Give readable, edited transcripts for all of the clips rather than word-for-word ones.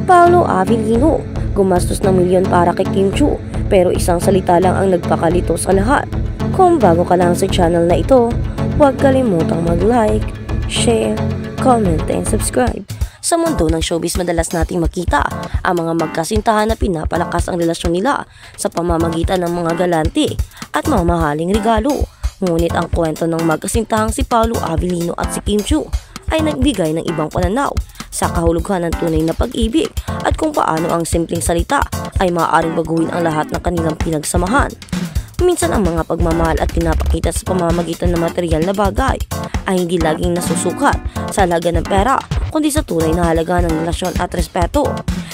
Paolo Avellino, gumastos ng milyon para kay Kim Chiu, pero isang salita lang ang nagpakalito sa lahat. Kung bago ka lang sa channel na ito, huwag kalimutang mag-like, share, comment, and subscribe. Sa mundo ng showbiz, madalas nating makita ang mga magkasintahan na pinapalakas ang relasyon nila sa pamamagitan ng mga galante at mamahaling regalo. Ngunit ang kwento ng magkasintahang si Paolo Avellino at si Kim Chiu ay nagbigay ng ibang pananaw sa kahulugan ng tunay na pag-ibig at kung paano ang simpleng salita ay maaaring baguhin ang lahat ng kanilang pinagsamahan. Minsan ang mga pagmamahal at pinapakita sa pamamagitan ng material na bagay ay hindi laging nasusukat sa halaga ng pera, kundi sa tunay na halaga ng relasyon at respeto.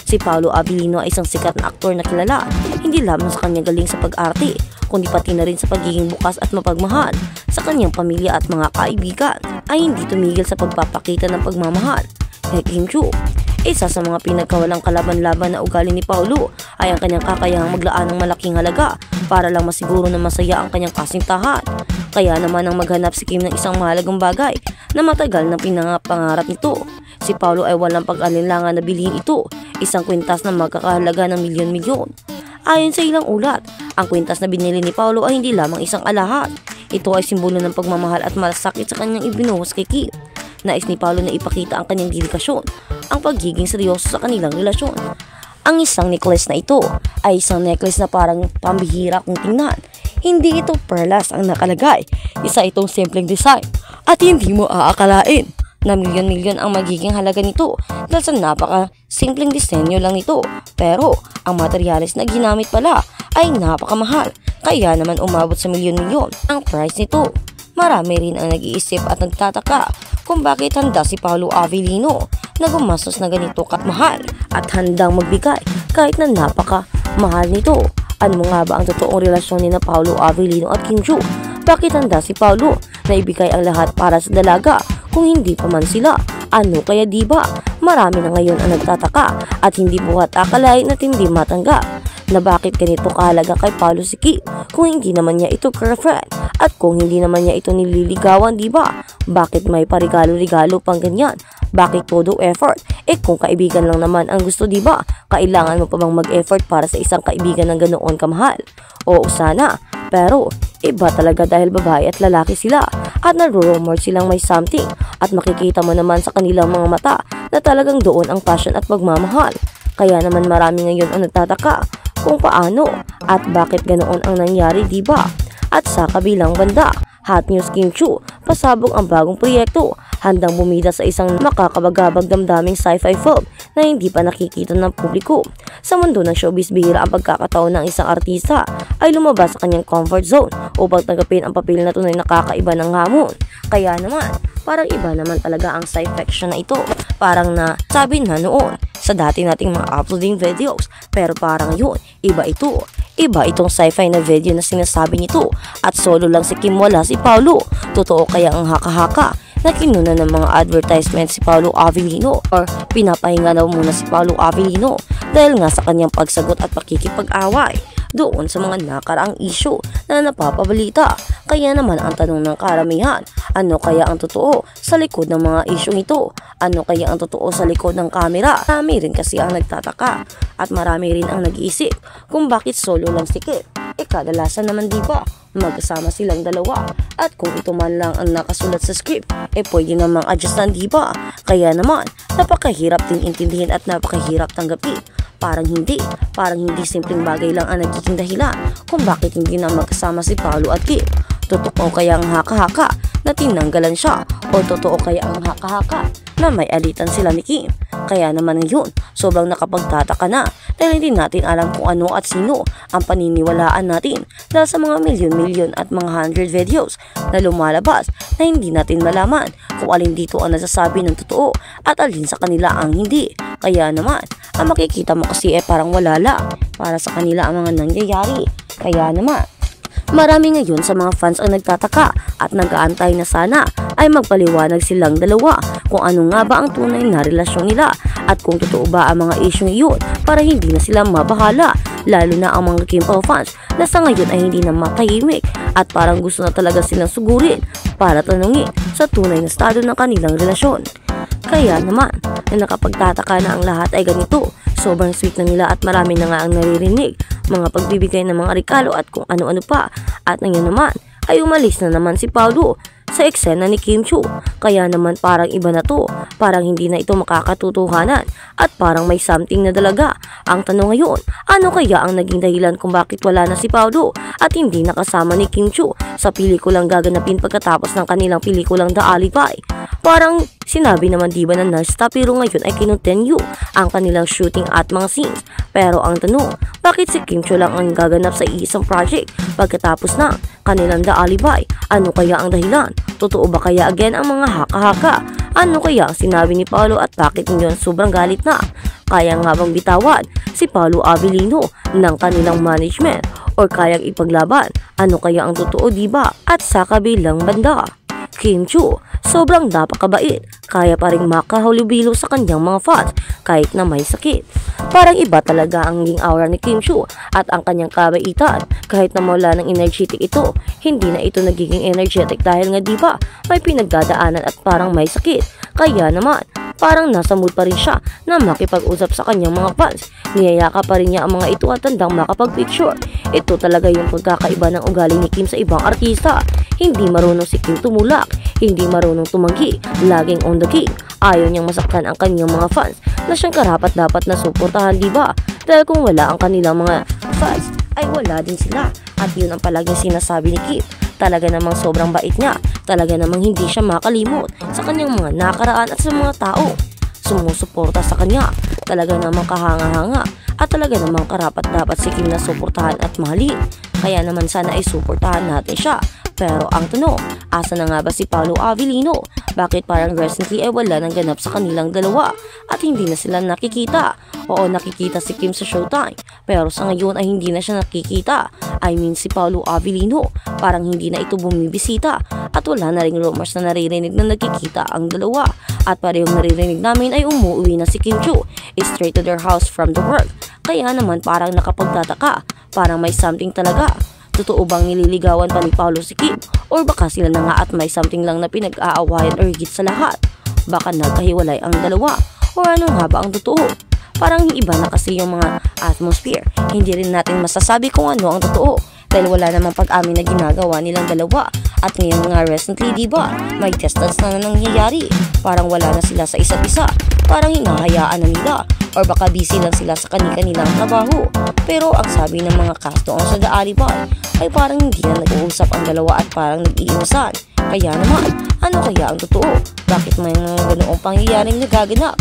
Si Paolo Avellino ay isang sikat na aktor na kilala, hindi lamang sa kanyang galing sa pag-arte, kundi pati na rin sa pagiging bukas at mapagmahal sa kanyang pamilya at mga kaibigan. Ay hindi tumigil sa pagpapakita ng pagmamahal kay Kim Chiu. Isa sa mga pinagkawalang kalaban-laban na ugali ni Paolo ay ang kanyang kakayahang maglaan ng malaking halaga para lang masiguro na masaya ang kanyang kasintahan. Kaya naman ang maghanap si Kim ng isang mahalagang bagay na matagal na pinangapangarap nito. Si Paolo ay walang pag-alinlangan na bilhin ito, isang kwintas na magkakahalaga ng milyon-milyon. Ayon sa ilang ulat, ang kwintas na binili ni Paolo ay hindi lamang isang alahas. Ito ay simbolo ng pagmamahal at malasakit sa kanyang ibinuhos kay Kim. Nais ni Paolo na ipakita ang kanyang dedikasyon, ang pagiging seryoso sa kanilang relasyon. Ang isang necklace na ito ay isang necklace na parang pambihira kung tingnan. Hindi ito perlas ang nakalagay, isa itong simpleng design at hindi mo aakalain na milyon-milyon ang magiging halaga nito dahil sa napaka-simpleng disenyo lang nito. Pero ang materyales na ginamit pala ay napakamahal, kaya naman umabot sa milyon-milyon ang price nito. Marami rin ang nag-iisip at nagtataka kung bakit handa si Paolo Avellino na gumastos na ganito katmahal at handang magbigay kahit na napakamahal nito. Ano nga ba ang totoong relasyon ni na Paolo Avellino at Kim Chiu? Bakit handa si Paolo na ibigay ang lahat para sa dalaga kung hindi pa man sila? Ano kaya diba? Marami na ngayon ang nagtataka at hindi buhat akalain at hindi matanggap na bakit ganito kahalaga kay Paolo si Kim kung hindi naman niya ito girlfriend at kung hindi naman niya ito nililigawan, diba? Bakit may parigalo-regalo pang ganyan? Bakit todo effort? Kung kaibigan lang naman ang gusto, diba? Kailangan mo pa bang mag-effort para sa isang kaibigan ng ganoon kamahal? Oo sana, pero iba talaga dahil babae at lalaki sila at nagro-rumor silang may something at makikita mo naman sa kanilang mga mata na talagang doon ang passion at pagmamahal. Kaya naman marami ngayon ang nagtataka kung paano at bakit ganoon ang nangyari, diba? At sa kabilang banda, hot news Kim Chiu, pasabog ang bagong proyekto, handang bumida sa isang makakabagabag damdaming sci-fi film na hindi pa nakikita ng publiko. Sa mundo ng showbiz, bihira ang pagkakataon ng isang artista ay lumabas sa kanyang comfort zone upang tanggapin ang papel na tunay nakakaiba ng hamon. Kaya naman, parang iba naman talaga ang sci-fi fiction na ito. Parang na sabi na noon sa dati nating mga uploading videos, pero parang yun, iba ito. Iba itong sci-fi na video na sinasabi nito at solo lang si Kim, wala si Paolo. Totoo kaya ang haka-haka na kinuna ng mga advertisement si Paolo Avellino or pinapahinga na muna si Paolo Avellino dahil nga sa kanyang pagsagot at pakikipag-away doon sa mga nakaraang issue na napapabalita. Kaya naman ang tanong ng karamihan, ano kaya ang totoo sa likod ng mga issue ito? Ano kaya ang totoo sa likod ng kamera? Marami rin kasi ang nagtataka at marami rin ang nag-iisip kung bakit solo lang si Kim. Kadalasan naman diba magkasama silang dalawa at kung ito man lang ang nakasulat sa script, pwede namang adjustan, diba? Kaya naman napakahirap din intindihin at napakahirap tanggapin. Parang hindi simpleng bagay lang ang nagiging dahilan kung bakit hindi na magkasama si Paolo at Kim. Totoo kaya ang haka-haka na tinanggalan siya o totoo kaya ang haka-haka na may alitan sila ni Kim? Kaya naman ngayon, sobrang nakapagtataka na dahil hindi natin alam kung ano at sino ang paniniwalaan natin dahil sa mga milyon-milyon at mga 100 videos na lumalabas na hindi natin malaman kung alin dito ang nasasabi ng totoo at alin sa kanila ang hindi. Kaya naman, ang makikita mo kasi parang wala lang para sa kanila ang mga nangyayari. Kaya naman, marami ngayon sa mga fans ang nagtataka at nag-aantay na sana ay magpaliwanag silang dalawa kung ano nga ba ang tunay na relasyon nila at kung totoo ba ang mga issue iyon para hindi na sila mabahala, lalo na ang mga Kim Pao fans na sa ngayon ay hindi na matahimik at parang gusto na talaga silang sugurin para tanungin sa tunay na estado ng kanilang relasyon. Kaya naman, na nakapagtataka na ang lahat ay ganito. Sobrang sweet na nila at marami na nga ang naririnig, mga pagbibigay ng mga regalo at kung ano-ano pa. At ngayon naman, ay umalis na naman si Paolo sa eksena ni Kim Chiu. Kaya naman parang iba na to, parang hindi na ito makakatutuhanan at parang may something na dalaga. Ang tanong ngayon, ano kaya ang naging dahilan kung bakit wala na si Paolo at hindi nakasama ni Kim Chiu sa pelikulang gaganapin pagkatapos ng kanilang pelikulang The Alibi? Parang sinabi naman diba na nasta pero ngayon ay kinontinue ang kanilang shooting at mga scenes. Pero ang tanong, bakit si Kim Chiu lang ang gaganap sa isang project pagkatapos ng kanilang The Alibi? Ano kaya ang dahilan? Totoo ba kaya again ang mga haka-haka? Ano kaya ang sinabi ni Paolo at bakit ngayon sobrang galit na? Kaya nga bang bitawan si Paolo Avellino ng kanilang management or kayang ipaglaban? Ano kaya ang totoo diba? At sa kabilang banda, Kim Chiu, sobrang napakabait, kaya pa rin makahulubilo sa kanyang mga fans kahit na may sakit. Parang iba talaga ang naging aura ni Kim Chiu at ang kanyang kabaitan. Kahit na mawala ng energetic ito, hindi na ito nagiging energetic dahil nga diba may pinagdadaanan at parang may sakit. Kaya naman, parang nasa mood pa rin siya na makipag-usap sa kanyang mga fans. Niyayaka pa rin niya ang mga ito at tandang makapag-picture. Ito talaga yung pagkakaiba ng ugali ni Kim sa ibang artista. Hindi marunong si Kim tumulak, hindi marunong tumanggi, laging on the game. Ayaw niyang masaktan ang kanyang mga fans na siyang karapat-dapat na suportahan, diba? Dahil kung wala ang kanilang mga fans, ay wala din sila. At yun ang palaging sinasabi ni Kim. Talaga namang sobrang bait niya. Talaga namang hindi siya makalimot sa kanyang mga nakaraan at sa mga tao sumusuporta sa kanya. Talaga namang kahanga-hanga at talaga namang karapat-dapat si Kim na suportahan at mahalin. Kaya naman sana ay suportahan natin siya. Pero ang tanong, asa na nga ba si Paolo Avellino? Bakit parang recently ay wala nang ganap sa kanilang dalawa at hindi na sila nakikita? Oo, nakikita si Kim sa Showtime, pero sa ngayon ay hindi na siya nakikita. I mean si Paolo Avellino, parang hindi na ito bumibisita at wala na ring rumors na naririnig na nagkikita ang dalawa. At parehong naririnig namin ay umuwi na si Kim Chiu straight to their house from the work. Kaya naman parang nakapagtataka, parang may something talaga. Totoo bang nililigawan pa ni Paolo si Kim? Or baka sila na nga at may something lang na pinag-aawayan or higit sa lahat? Baka nagkahiwalay ang dalawa? Or ano nga ba ang totoo? Parang iba na kasi yung mga atmosphere. Hindi rin natin masasabi kung ano ang totoo dahil wala namang pag-amin na ginagawa nilang dalawa. At ngayon nga recently, diba, may distance na nangyayari. Parang wala na sila sa isa't isa. Parang hinahayaan na nila. Or baka busy lang sila sa kanilang trabaho. Pero ang sabi ng mga cast doon sa The Alibi ay parang hindi na nag-uusap ang dalawa at parang nag-iiwasan. Kaya naman, ano kaya ang totoo? Bakit may mga ganoong pangyayaring nagaganap?